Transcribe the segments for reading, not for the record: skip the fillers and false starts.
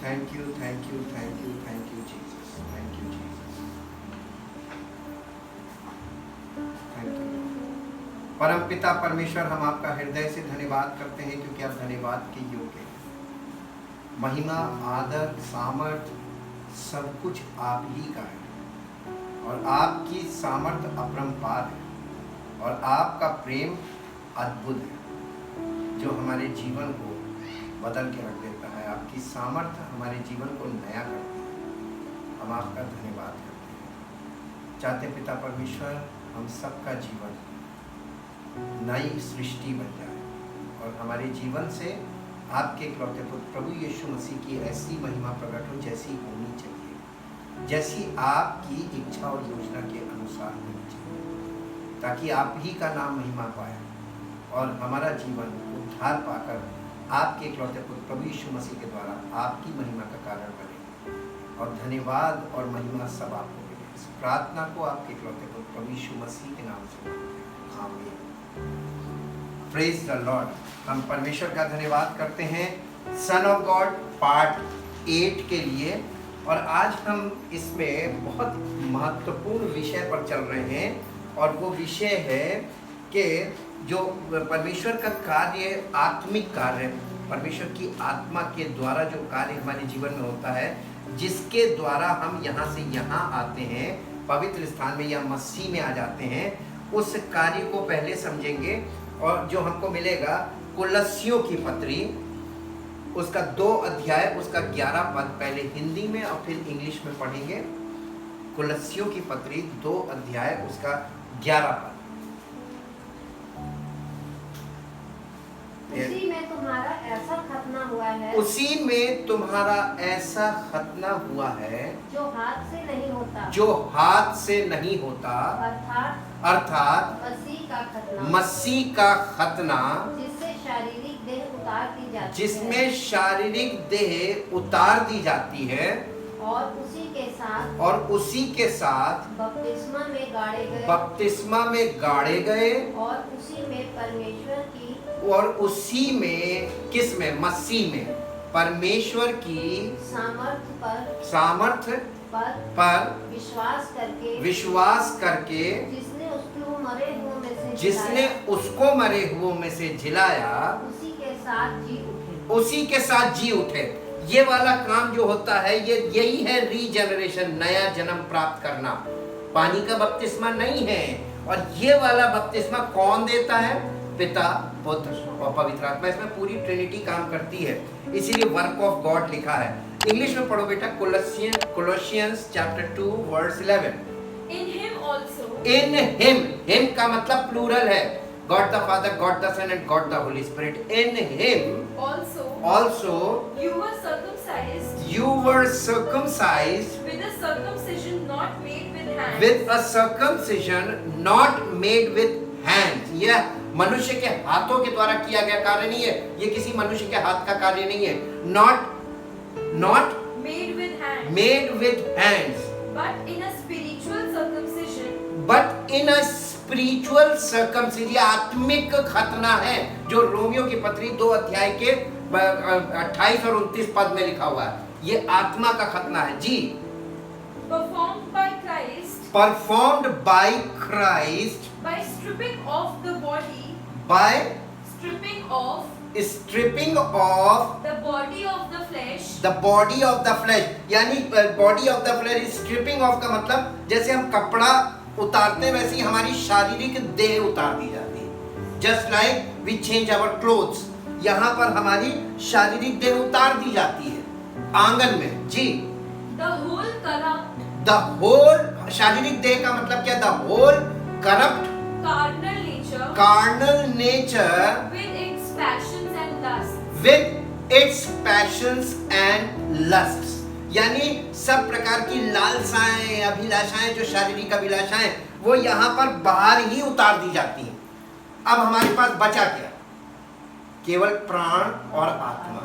Thank you, thank you, thank you, thank you Jesus, thank you Jesus, thank you. परम पिता परमेश्वर, हम आपका हृदय से धन्यवाद करते हैं क्योंकि आप धन्यवाद के योग्य हैं। महिमा, आदर, सामर्थ सब कुछ आप ही का है और आपकी सामर्थ अपरंपार है और आपका प्रेम अद्भुत है जो हमारे जीवन को बदल के रख देता है। आपकी सामर्थ हमारे जीवन को नया करती है। हम आपका धन्यवाद करते हैं। चाहते पिता परमेश्वर, हम सबका जीवन नई सृष्टि बन जाए और हमारे जीवन से आपके इकलौते पुत्र प्रभु यीशु मसीह की ऐसी महिमा प्रकट हो जैसी होनी चाहिए, जैसी आपकी इच्छा और योजना के अनुसार होनी चाहिए, ताकि आप ही का नाम महिमा पाए और हमारा जीवन उद्धार पाकर आपके इकलौते पुत्र प्रभु यीशु मसीह के द्वारा आपकी महिमा का कारण बने। और धन्यवाद और महिमा सब आपको मिले। इस प्रार्थना को आपके इकलौते पुत्र प्रभु यीशु मसीह के नाम से आमीन। Praise the Lord. हम परमेश्वर का धन्यवाद करते हैं सन ऑफ गॉड पार्ट 8 के लिए। और आज हम इसमें बहुत महत्वपूर्ण विषय पर चल रहे हैं और वो विषय है कि जो परमेश्वर का कार्य, आत्मिक कार्य, परमेश्वर की आत्मा के द्वारा जो कार्य हमारे जीवन में होता है, जिसके द्वारा हम यहाँ से यहाँ आते हैं, पवित्र स्थान में या मसीह में आ जाते हैं, उस कार्य को पहले समझेंगे। और जो हमको मिलेगा कुलस्सियों की पत्री, उसका 2 अध्याय, उसका 11 पद पहले हिंदी में और फिर इंग्लिश में पढ़ेंगे। कुलस्सियों की पत्री 2 अध्याय, उसका 11 पद। उसी में तुम्हारा ऐसा खतना हुआ है, उसी में तुम्हारा ऐसा खतना हुआ है जो हाथ से नहीं होता, जो हाथ से नहीं होता, अर्थात मसीह का खतना, मसीह का खतना, जिससे शारीरिक देह उतार दी जाती जिसमें है शारीरिक देह उतार दी जाती है और उसी के साथ बपतिस्मा में गाड़े गए, बपतिस्मा में गाड़े गए और उसी में परमेश्वर की, और उसी में, किस में? मसीह में परमेश्वर की सामर्थ पर विश्वास करके जिसने उसको मरे हुओं में से जिलाया, उसी के साथ जी उठे। ये वाला काम जो होता है, ये यही है रीजनरेशन, नया जन्म प्राप्त करना। पानी का बपतिस्मा नहीं है। और ये वाला बपतिस्मा कौन देता है? पिता, पुत्र और पवित्र आत्मा। इसमें पूरी ट्रिनिटी काम करती है, इसीलिए वर्क ऑफ गॉड लिखा है। इंग्लिश में पढ़ो बेटा, Colossians chapter 2 verse 11। In him का मतलब प्लूरल है, God the Father, God the Son and God the Holy Spirit. In him also you were circumcised with a circumcision not made with hands, with a circumcision not made with hands। यह मनुष्य के हाथों के द्वारा किया गया कार्य नहीं है, ये किसी मनुष्य के हाथ का कार्य नहीं है। not made with hands, made with hands, but in a spiritual circumcision, but in a spiritual circumcision। आत्मिक खतना है जो रोमियो की पत्री 2 अध्याय के 28 और 29 पद में लिखा हुआ है। ये आत्मा का खतना है जी। performed by Christ, performed by Christ, by stripping off the body, by stripping off the body of the flesh, the body of the flesh। यानी body of the flesh, stripping off का मतलब जैसे हम कपड़ा उतारते हैं वैसे ही हमारी शारीरिक देह उतार दी जाती है। Just like we change our clothes, यहाँ पर हमारी शारीरिक देह उतार दी जाती है आंगन में जी। the whole corrupt, the whole, शारीरिक देह का मतलब क्या? the whole corrupt carnal nature with its passions and lusts, with its passions and lusts। यानी सब प्रकार की लालसाएं, अभिलाषाएं, जो शारीरिक अभिलाषाएं, वो यहाँ पर बाहर ही उतार दी जाती हैं। अब हमारे पास बचा क्या? केवल प्राण और आत्मा।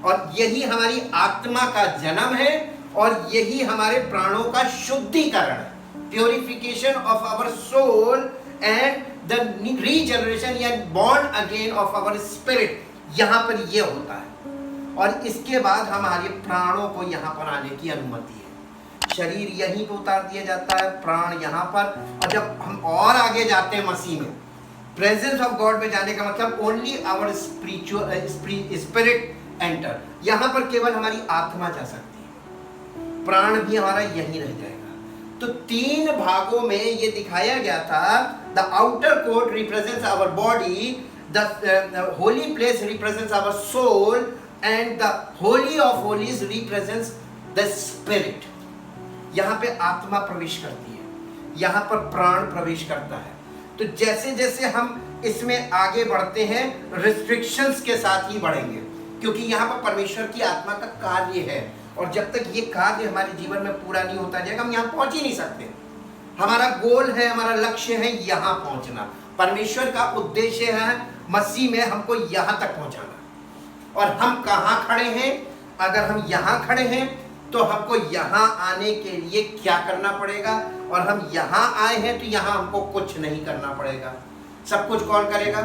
और यही हमारी आत्मा का जन्म है और यही हमारे प्राणों का शुद्धिकरण है, purification of our soul and the regeneration या born again of our spirit. यहाँ पर ये होता है। और इसके बाद हमारे प्राणों को यहाँ पर आने की अनुमति है। शरीर यहीं पर उतार दिया जाता है, प्राण यहाँ पर। और जब हम और आगे जाते हैं मसीह में, प्रेजेंस ऑफ गॉड में जाने का मतलब ओनली आवर स्पिरिट एंटर, यहाँ पर केवल हमारी आत्मा जा सकती है, प्राण भी हमारा यहीं रह जाएगा। तो 3 भागों में ये दिखाया गया था। The outer court represents our body, the holy place represents our soul, and the holy of holies represents the spirit. यहाँ पे आत्मा प्रवेश करती है, यहाँ पर प्राण प्रवेश करता है। तो जैसे जैसे हम इसमें आगे बढ़ते हैं, रिस्ट्रिक्शंस के साथ ही बढ़ेंगे, क्योंकि यहाँ पर परमेश्वर की आत्मा का कार्य है। और जब तक ये कार्य हमारे जीवन में पूरा नहीं होता जाएगा, हम यहाँ पहुंच ही नहीं सकते। हमारा गोल है, हमारा लक्ष्य है यहाँ पहुंचना। परमेश्वर का उद्देश्य है मसीह में हमको यहाँ तक पहुंचाना। और हम कहाँ खड़े हैं? अगर हम यहाँ खड़े हैं तो हमको यहाँ आने के लिए क्या करना पड़ेगा? और हम यहाँ आए हैं तो यहाँ हमको कुछ नहीं करना पड़ेगा। सब कुछ कौन करेगा?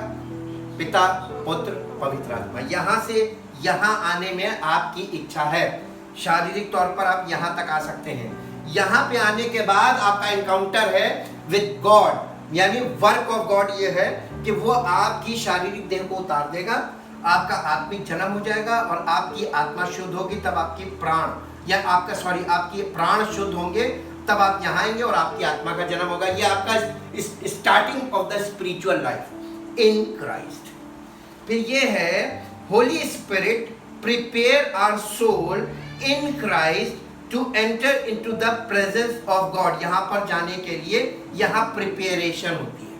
पिता, पुत्र, पवित्र आत्मा। यहाँ से यहाँ आने में आपकी इच्छा है। शारीरिक तौर पर आप यहाँ तक आ सकते हैं। यहाँ पे आने के बाद आपका एनकाउंटर है विद गॉड, यानी वर्क ऑफ गॉड ये है कि वो आपकी शारीरिक देह को उतार देगा, आपका आत्मिक जन्म हो जाएगा और आपकी आत्मा शुद्ध होगी। तब आपकी प्राण या आपके प्राण शुद्ध होंगे, तब आप यहाँ आएंगे और आपकी आत्मा का जन्म होगा। ये आपका starting of the spiritual life in Christ. फिर ये है Holy Spirit prepare our soul in Christ to enter into the presence of God. यहाँ पर जाने के लिए यहाँ प्रिपेरेशन होती है।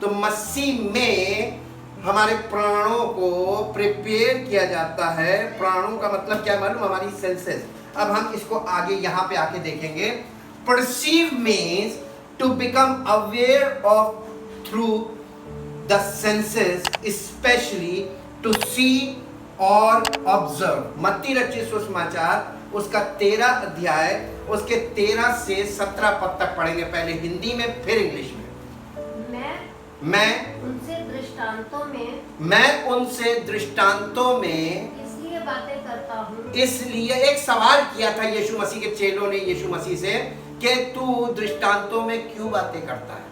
तो मसीह में हमारे प्राणों को प्रिपेयर किया जाता है। प्राणों का मतलब क्या मालूम? हमारी सेंसेस। अब हम इसको आगे यहाँ पे आके देखेंगे। Perceive means to become aware of through the senses, especially to see और ऑब्जर्व। मत्ती रचित सुसमाचार उसका 13 अध्याय उसके 13 से 17 पद तक पढ़ेंगे, पहले हिंदी में फिर इंग्लिश में। मैं उनसे दृष्टांतों में इसलिए बातें करता हूँ। इसलिए एक सवाल किया था यीशु मसीह के चेलों ने यीशु मसीह से कि तू दृष्टांतों में क्यों बातें करता है।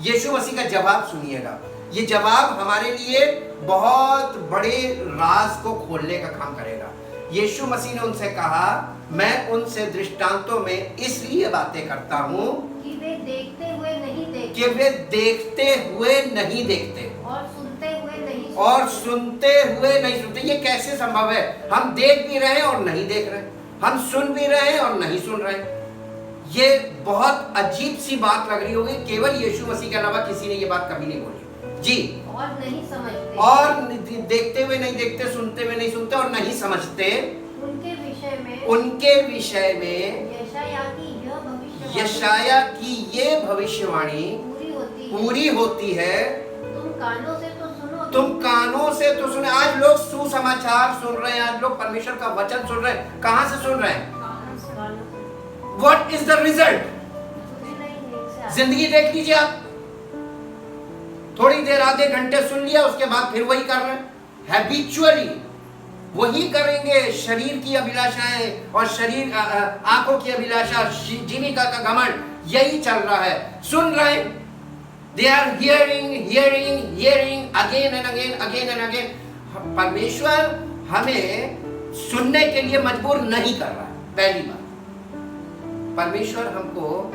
यीशु मसीह का जवाब सुनिएगा। ये जवाब हमारे लिए बहुत बड़े राज को खोलने का काम करेगा। यीशु मसीह ने उनसे कहा, मैं उनसे दृष्टांतों में इसलिए बातें करता हूँ कि वे देखते हुए नहीं देखते, कि वे देखते हुए नहीं देखते और सुनते हुए नहीं सुनते। ये कैसे संभव है? हम देख भी रहे हैं और नहीं देख रहे, हम सुन भी रहे हैं और नहीं सुन रहे। ये बहुत अजीब सी बात लग रही होगी। केवल यीशु मसीह के अलावा किसी ने ये बात कभी नहीं बोली जी। और नहीं समझते, और देखते हुए नहीं देखते, सुनते हुए नहीं सुनते और नहीं समझते। उनके विषय में यशाया की ये भविष्यवाणी पूरी होती है। तुम कानों से तो सुनो। आज लोग सुसमाचार सुन रहे हैं, आज लोग परमेश्वर का वचन सुन रहे हैं। कहां से सुन रहे हैं? What is the result? जिंदगी देख लीजिए आप। थोड़ी देर आधे घंटे सुन लिया, उसके बाद फिर वही कर रहे हैं। हैबिचुअली वही करेंगे। शरीर की अभिलाषाएं और शरीर आंखों की अभिलाषा, जीविका का घमंड, यही चल रहा है। सुन रहे हैं, they are hearing again and again. परमेश्वर हमें सुनने के लिए मजबूर नहीं कर रहा है। पहली बात, परमेश्वर हमको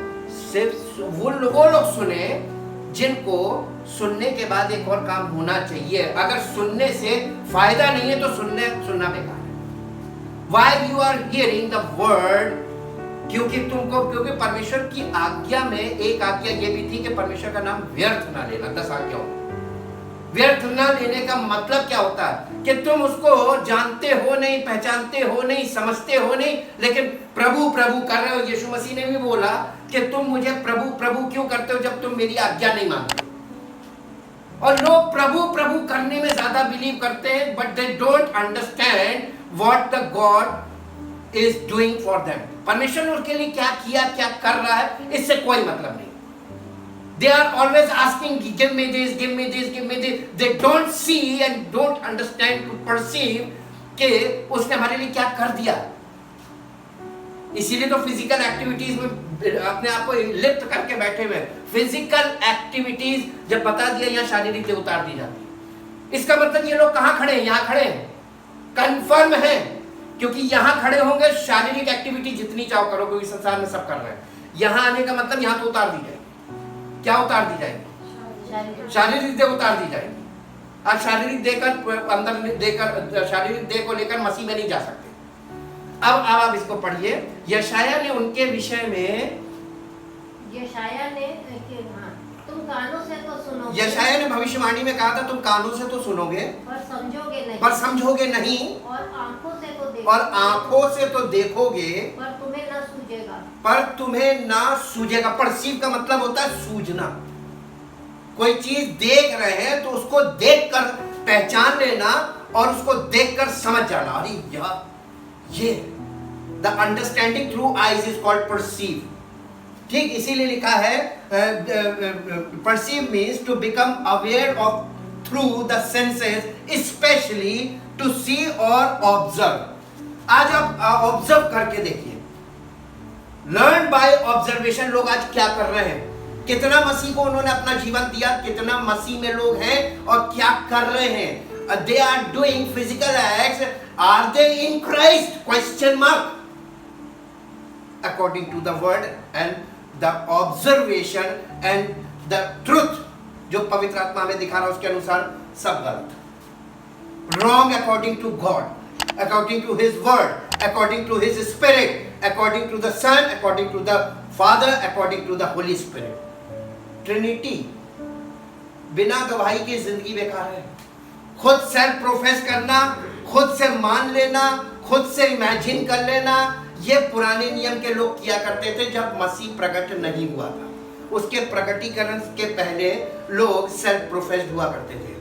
सिर्फ वो लोग सुने जिनको सुनने के बाद एक और काम होना चाहिए। अगर सुनने से फायदा नहीं है तो सुनना बेकार है। Why you are hearing the word? क्योंकि परमेश्वर की आज्ञा में एक आज्ञा ये भी थी कि परमेश्वर का नाम व्यर्थ ना लेना। 10 आज्ञाओं। व्यर्थ ना लेने का मतलब क्या होता है? कि तुम उसको जानते हो नहीं, पहचानते हो नहीं, समझते हो नहीं, लेकिन प्रभु प्रभु कर रहे हो। यीशु मसीह ने भी बोला कि तुम मुझे प्रभु प्रभु क्यों करते हो जब तुम मेरी आज्ञा नहीं मानते। और लोग प्रभु प्रभु करने में ज्यादा बिलीव करते हैं, but they don't understand what the God is doing for them. परमेश्वर ने उसके लिए क्या किया, क्या कर रहा है, इससे कोई मतलब नहीं। They are always asking, give me this, give me this, give me this. They don't see and don't understand to perceive कि उसने हमारे लिए क्या कर दिया। इसीलिए तो फिजिकल एक्टिविटीज में अपने आप को लिप्त करके बैठे हुए। फिजिकल एक्टिविटीज जब बता दिया, यहाँ शारीरिक देह उतार दी जाती है। इसका मतलब ये लोग कहाँ खड़े हैं? यहाँ खड़े हैं, कंफर्म है, क्योंकि यहाँ खड़े होंगे शारीरिक एक्टिविटी जितनी चाहो करो, क्योंकि संसार में सब कर रहे हैं। यहाँ आने का मतलब यहाँ तो उतार दी जाएगी। क्या उतार दी जाएगी? शारीरिक देह उतार दी जाएगी। आप शारीरिक देह कर अंदर देकर, शारीरिक देह को लेकर मसीह में नहीं जा सकते। अब आप इसको पढ़िए। यशाया ने उनके विषय में, यशाया ने तुम कानों से तो सुनोगे, यशाया ने भविष्यवाणी में कहा था तुम कानों से तो सुनोगे पर समझोगे नहीं, पर समझोगे नहीं, और आंखों से तो देखोगे, और आंखों से तो देखोगे पर तुम्हें न सूझेगा। पर तुम्हें ना सूझेगा। परसीव का मतलब होता है सूझना। कोई चीज देख रहे हैं तो उसको देखकर पहचान लेना और उसको देखकर समझ जाना। अरे यार, ये the understanding through eyes is called perceive. ठीक इसीलिए लिखा है perceive means to become aware of through the senses, especially to see और ऑब्जर्व। आज आप ऑब्जर्व करके देखिए, लर्न बाय ऑब्जर्वेशन। लोग आज क्या कर रहे हैं, कितना मसीह को उन्होंने अपना जीवन दिया, कितना मसीह में लोग हैं और क्या कर रहे हैं। They are doing physical acts, are they in Christ? Question mark. According to the word and the observation and the truth जो पवित्र आत्मा में दिखा रहा है, उसके अनुसार सब गलत। Wrong according to God, according to his word, according to his spirit, according to the son, according to the father, according to the holy spirit. Trinity बिना गवाही की जिंदगी बेकार है। खुद सेल्फ प्रोफेस करना, खुद से मान लेना, खुद से इमेजिन कर लेना, ये पुराने नियम के लोग किया करते थे जब मसीह प्रकट नहीं हुआ था। उसके प्रकटीकरण के पहले लोग सेल्फ प्रोफेस्ड हुआ करते थे,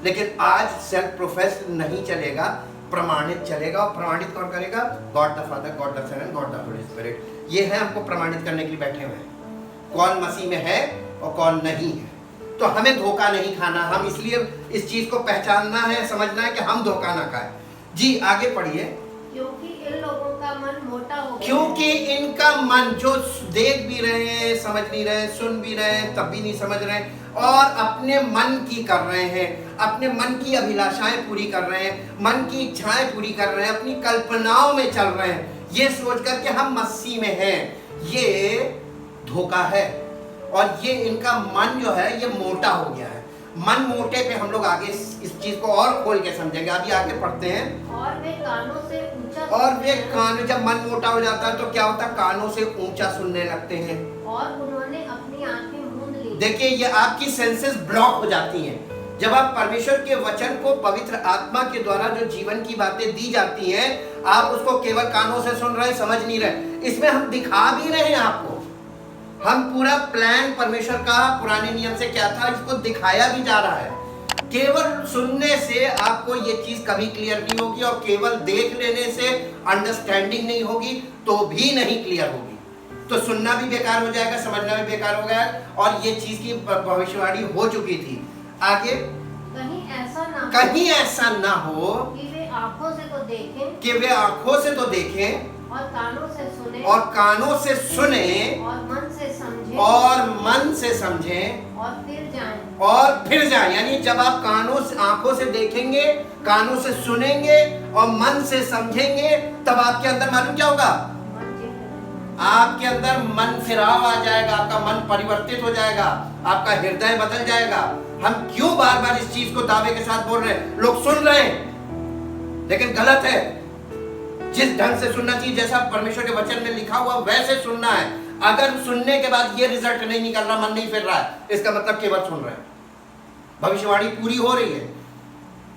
लेकिन आज सेल्फ प्रोफेस्ड नहीं चलेगा, प्रमाणित चलेगा। और प्रमाणित कौन करेगा? God the Father, God the Son and God the Holy Spirit. ये है हमको प्रमाणित करने के लिए बैठे हुए हैं, कौन मसीह में है और कौन नहीं है। तो हमें धोखा नहीं खाना, हम इसलिए इस चीज को पहचानना है, समझना है कि हम धोखा ना खाएं। जी आगे पढ़िए। क्योंकि इन लोगों का मन मोटा हो गया, क्योंकि इनका मन, जो देख भी रहे हैं, समझ नहीं रहे, सुन भी रहे हैं, तब भी नहीं समझ रहे, और अपने मन की कर रहे हैं, अपने मन की अभिलाषाएं पूरी कर रहे हैं, मन की इच्छाएं पूरी कर रहे हैं, अपनी कल्पनाओं में चल रहे हैं, ये सोचकर कि हम मसीह में हैं। ये धोखा है और ये इनका मन जो है ये मोटा हो गया है। मन मोटे पे हम लोग आगे इस चीज को और खोल के समझेंगे। अभी आगे पढ़ते हैं। और वे कानों से ऊंचा, और वे कान, जब मन मोटा हो जाता है तो क्या होता है? कानों से ऊंचा सुनने लगते हैं, और उन्होंने अपनी आंखें मूंद ली। देखिए ये आपकी सेंसेस ब्लॉक हो जाती हैं। जब आप परमेश्वर के वचन को पवित्र आत्मा के द्वारा जो जीवन की बातें दी जाती हैं, आप उसको केवल कानों से सुन रहे, समझ नहीं रहे। इसमें हम दिखा भी रहे हैं आपको, हम पूरा प्लान परमेश्वर का पुराने नियम से क्या था इसको दिखाया भी जा रहा है। केवल सुनने से आपको ये चीज कभी क्लियर नहीं होगी, और केवल देख लेने से अंडरस्टैंडिंग नहीं होगी तो भी नहीं क्लियर होगी। तो सुनना भी बेकार हो जाएगा, समझना भी बेकार हो गया, और ये चीज की भविष्यवाणी हो चुकी थी। आगे, कहीं ऐसा ना हो कि वे आंखों से तो देखें, कि वे आंखों से तो देखें, और कानों से सुने, और कानों से सुने, और मन से समझें, और मन से समझें, और फिर जाएं। और फिर जाए। यानी जब आप कानों से, आंखों से देखेंगे, कानों से सुनेंगे और मन से समझेंगे, तब आपके अंदर मालूम क्या होगा? आपके अंदर मन फिराव आ जाएगा, आपका मन परिवर्तित हो जाएगा, आपका हृदय बदल जाएगा। हम क्यों बार बार इस चीज को दावे के साथ बोल रहे हैं? लोग सुन रहे हैं लेकिन गलत है। जिस ढंग से सुनना चाहिए, जैसा परमेश्वर के वचन में लिखा हुआ वैसे सुनना है। अगर सुनने के बाद ये रिजल्ट नहीं निकल रहा, मन नहीं फिर रहा है, इसका मतलब केवल सुन रहे हैं, भविष्यवाणी पूरी हो रही है।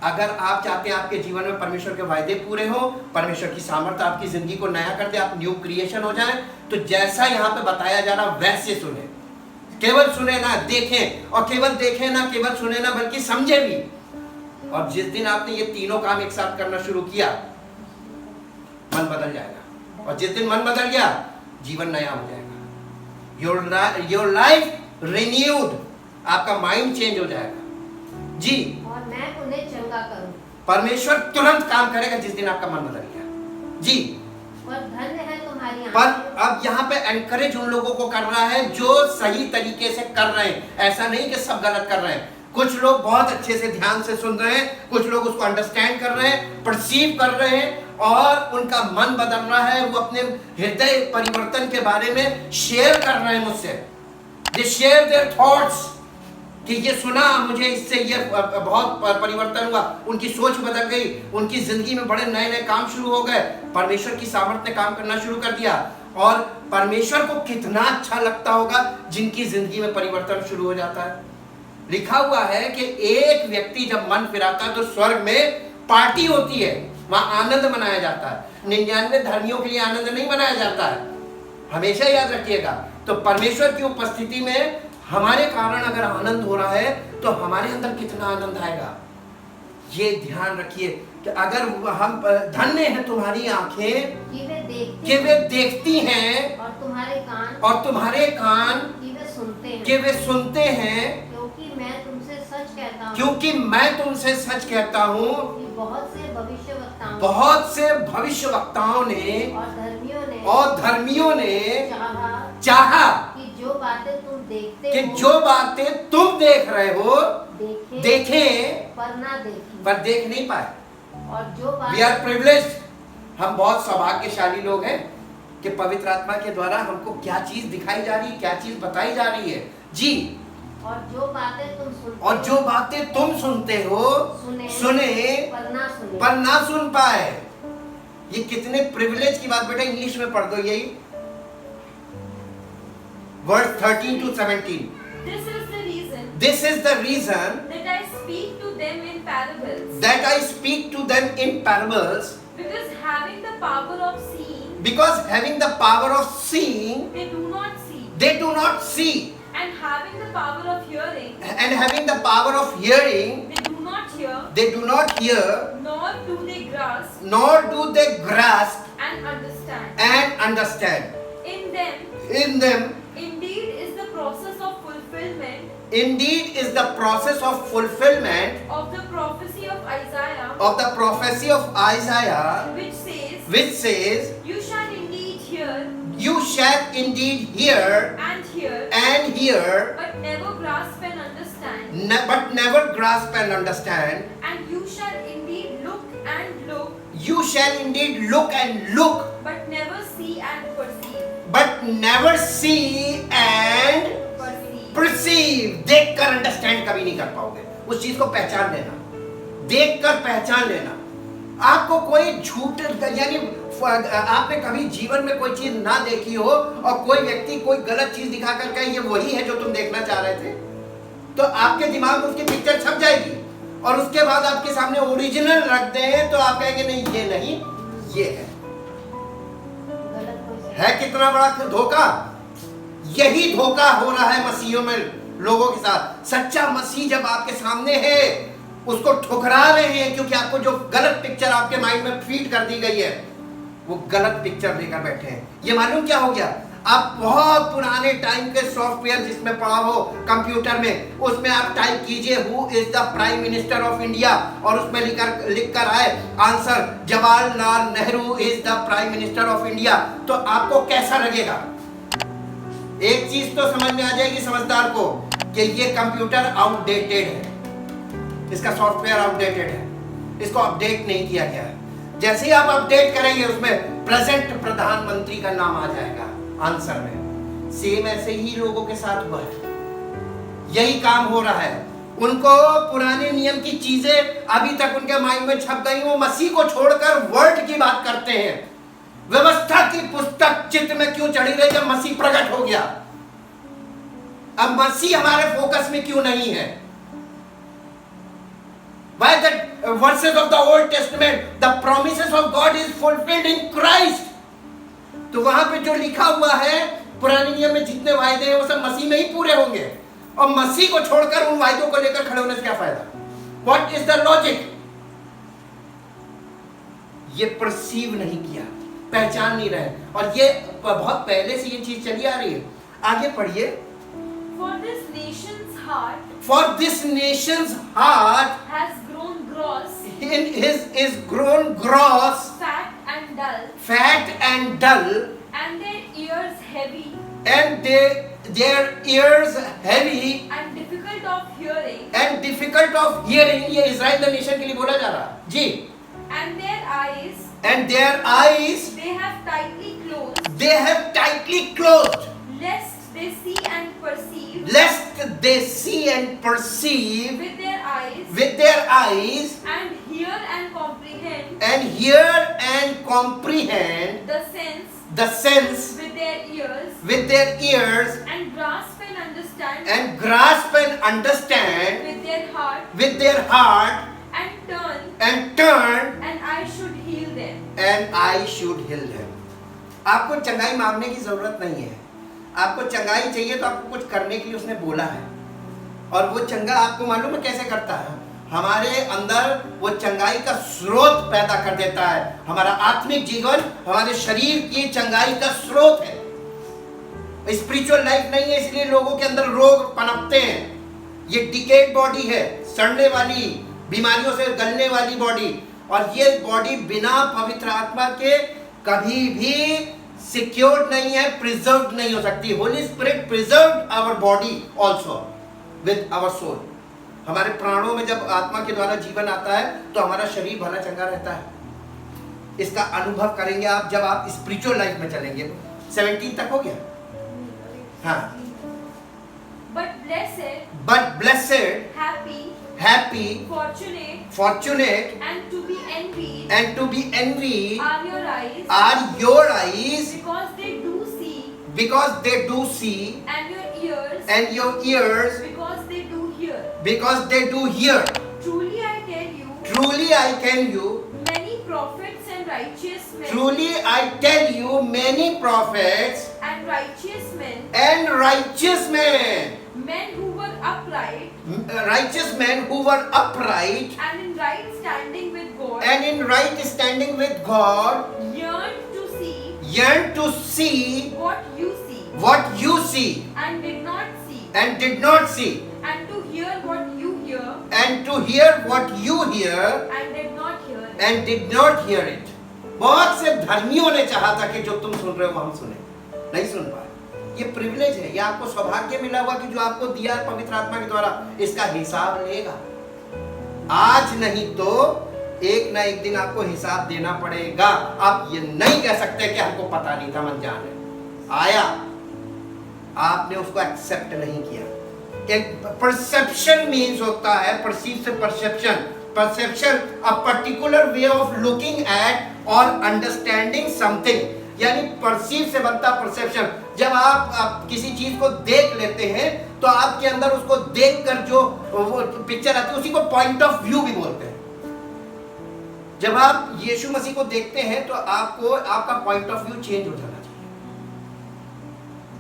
अगर आप चाहते हैं आपके जीवन में परमेश्वर के वायदे पूरे हो, परमेश्वर की सामर्थ्य आपकी जिंदगी को नया कर दे, आप न्यू क्रिएशन हो जाए, तो जैसा यहाँ पे बताया जा रहा वैसे सुने। केवल सुने ना, देखें, और केवल देखें ना, केवल सुने ना, बल्कि समझे भी। और जिस दिन आपने ये तीनों काम एक साथ करना शुरू किया, मन बदल जाएगा, और जिस दिन मन बदल गया, जीवन नया हो जाएगा। योर लाइफ रिन्यूड, आपका माइंड चेंज हो जाएगा। जी, और मैं उन्हें चंगा करूं। परमेश्वर तुरंत काम करेगा जिस दिन आपका मन बदल गया। जी, और धन्य है तुम्हारी पर आंखें। अब यहाँ पे एनकरेज उन लोगों को कर रहा है जो सही तरीके से कर रहे हैं। ऐसा नहीं कि सब गलत कर रहे हैं। कुछ लोग बहुत अच्छे से ध्यान से सुन रहे हैं, कुछ लोग उसको अंडरस्टैंड कर रहे हैं, परसीव कर रहे हैं और उनका मन बदल रहा है। वो अपने हृदय परिवर्तन के बारे में शेयर कर रहे हैं मुझसे। दे शेयर देयर थॉट्स कि ये सुना मुझे, इससे ये बहुत परिवर्तन हुआ, उनकी सोच बदल गई, उनकी जिंदगी में बड़े नए नए काम शुरू हो गए, परमेश्वर की सामर्थ्य ने काम करना शुरू कर दिया। और परमेश्वर को कितना अच्छा लगता होगा जिनकी जिंदगी में परिवर्तन शुरू हो जाता है। लिखा हुआ है कि एक व्यक्ति जब मन फिराता है तो स्वर्ग में पार्टी होती है, वहां आनंद मनाया जाता है। 99 धर्मियों के लिए आनंद नहीं मनाया जाता है, हमेशा याद रखिएगा। तो परमेश्वर की उपस्थिति में हमारे कारण अगर आनंद हो रहा है तो हमारे अंदर कितना आनंद आएगा, ये ध्यान रखिए। कि अगर हम धन्य है तुम्हारी आंखें कि वे देखती हैं और तुम्हारे कान कि वे कि वे सुनते सुनते हैं। हैं। क्योंकि मैं तुमसे सच कहता हूँ क्योंकि मैं तुमसे सच कहता हूँ कि बहुत से भविष्यवक्ताओं ने और धर्मियों ने चाहा कि जो बातें तुम देखते कि हो जो बातें तुम देख रहे हो देखें पर ना देखें, पर देख नहीं पाए। और जो वी आर बातें प्रिविलेज्ड, हम बहुत सौभाग्यशाली लोग हैं कि पवित्र आत्मा के द्वारा हमको क्या चीज दिखाई जा रही है, क्या चीज बताई जा रही है। जी, और जो बातें तुम सुनते हो सुने पर ना सुन पाए। ये कितने प्रिविलेज की बात। बेटा इंग्लिश में पढ़ दो यही verse 13 to 17। This is the reason that I speak to them in parables. Because having the power of seeing, they do not see. And having the power of hearing, they do not hear. Nor do they grasp and understand. In them indeed is the process of fulfillment of the prophecy of Isaiah, which says, you shall indeed hear and hear, but never grasp and understand. And you shall indeed look and look, but never see and perceive. देखकर understand कभी नहीं कर पाओगे। उस चीज को पहचान लेना, देखकर पहचान लेना। आपको कोई झूठ, यानी आपने कभी जीवन में कोई चीज ना देखी हो और कोई व्यक्ति कोई गलत चीज दिखा कर कहे ये वही है जो तुम देखना चाह रहे थे, तो आपके दिमाग में उसकी पिक्चर छप जाएगी और उसके बाद आपके सामने ओरिजिनल रख दें तो आप कहेंगे नहीं ये नहीं ये है। कितना बड़ा धोखा। यही धोखा हो रहा है मसीहों में लोगों के साथ। सच्चा मसीह जब आपके सामने है उसको ठुकरा रहे हैं क्योंकि आपको जो गलत पिक्चर आपके माइंड में फीड कर दी गई है वो गलत पिक्चर लेकर बैठे हैं। ये मालूम क्या हो गया, आप बहुत पुराने टाइम के सॉफ्टवेयर जिसमें पढ़ा हो कंप्यूटर में, उसमें आप टाइप कीजिए who is the prime minister of India और उसमें लिख कर आए answer Jawaharlal Nehru is the prime minister of India, तो आपको कैसा लगेगा? एक चीज तो समझ में आ जाएगी समझदार को कि ये कंप्यूटर आउटडेटेड है, इसका सॉफ्टवेयर आउटडेटेड है, इसको अपडेट नहीं किया गया है। जैसे ही आप अपडेट करेंगे उसमें प्रेजेंट प्रधानमंत्री का नाम आ जाएगा आंसर में। सेम ऐसे ही लोगों के साथ हुआ है, यही काम हो रहा है। उनको पुराने नियम की चीजें अभी तक उनके माइंड में छप गई, वो मसीह को छोड़कर वर्ड की बात करते हैं। व्यवस्था की पुस्तक चित्त में क्यों चढ़ी रही जब मसीह प्रकट हो गया? अब मसीह हमारे फोकस में क्यों नहीं है? By the verses of the Old Testament, the promises of God is fulfilled in Christ. तो वहां पे जो लिखा हुआ है पुराने नियम में जितने वायदे हैं वो सब मसीह में ही पूरे होंगे, और मसीह को छोड़कर उन वायदों को लेकर खड़े होने से क्या फायदा? What is the logic? ये परसीव नहीं किया, पहचान नहीं रहे, और ये बहुत पहले से ये चीज चली आ रही है। आगे पढ़िए For this nation's heart For this nation's heart has grown gross, is grown gross, fat and dull, fat and dull, and their ears heavy and their ears heavy and difficult of hearing, and difficult of hearing. ये Israel the nation के लिए बोला जा रहा जी. and their eyes And their eyes they have tightly closed, they have tightly closed, lest they see and perceive lest they see and perceive with their eyes, with their eyes, and hear and comprehend and hear and comprehend the sense with their ears, with their ears, and grasp and understand and grasp and understand with their heart, and turn, and I should heal them. and I should heal them. आपको चंगाई मांगने की जरूरत नहीं है. आपको चंगाई चाहिए तो आपको कुछ करने के लिए उसने बोला है. और वो चंगा आपको मालूम है कैसे करता है? हमारे अंदर वो चंगाई का स्रोत पैदा कर देता है. हमारा आत्मिक जीवन हमारे शरीर की चंगाई का स्रोत है. स्पिरिचुअल लाइफ नहीं है, इसलिए लोगों के अंदर रोग पनपते हैं. ये डिकेड बॉडी है, सड़ने वाली, बीमारियों से गलने वाली बॉडी. और ये बॉडी बिना पवित्र आत्मा के कभी भी सिक्योर्ड नहीं है, प्रिजर्व्ड नहीं हो सकती. Holy Spirit preserved our body also with our soul. हमारे प्राणों में जब आत्मा के द्वारा जीवन आता है तो हमारा शरीर भला चंगा रहता है. इसका अनुभव करेंगे आप जब आप स्पिरिचुअल लाइफ में चलेंगे. 17 तक हो गया. हाँ. But blessed, happy, fortunate, and to be envied are your your eyes, eyes, because they do see, and your ears, because they do hear. Truly I tell you, Many prophets and righteous men truly I tell you, many prophets and righteous men, and righteous men, men who were upright righteous men who were upright and in right standing with God, and in right standing with God, yearned to see what you see, and did not see, and did not see, and to hear what you hear, and to hear what you hear, and did not hear it. and did not hear it. बहुत से धर्मियों ने चाहा था कि जो तुम सुन रहे हो हम सुने, नहीं सुन पाए. ये प्रिविलेज है, ये आपको सौभाग्य मिला हुआ कि जो आपको दिया है पवित्र आत्मा के द्वारा, इसका हिसाब लेगा. आज नहीं तो एक ना एक दिन आपको हिसाब देना पड़ेगा. आप ये नहीं कह सकते कि हमको पता नहीं था, मन जाने आया, आपने उसको एक्सेप्ट नहीं किया. एक परसेप्शन मीन्स होता है, परसीव से perception. Perception a particular way of looking at और अंडरस्टैंडिंग समथिंग, यानी परसीव से बनता परसेप्शन. जब आप किसी चीज को देख लेते हैं तो आपके अंदर उसको देखकर जो वो पिक्चर आती है उसी को पॉइंट ऑफ व्यू भी बोलते हैं. जब आप यीशु मसीह को देखते हैं तो आपको आपका पॉइंट ऑफ व्यू चेंज हो जाना चाहिए.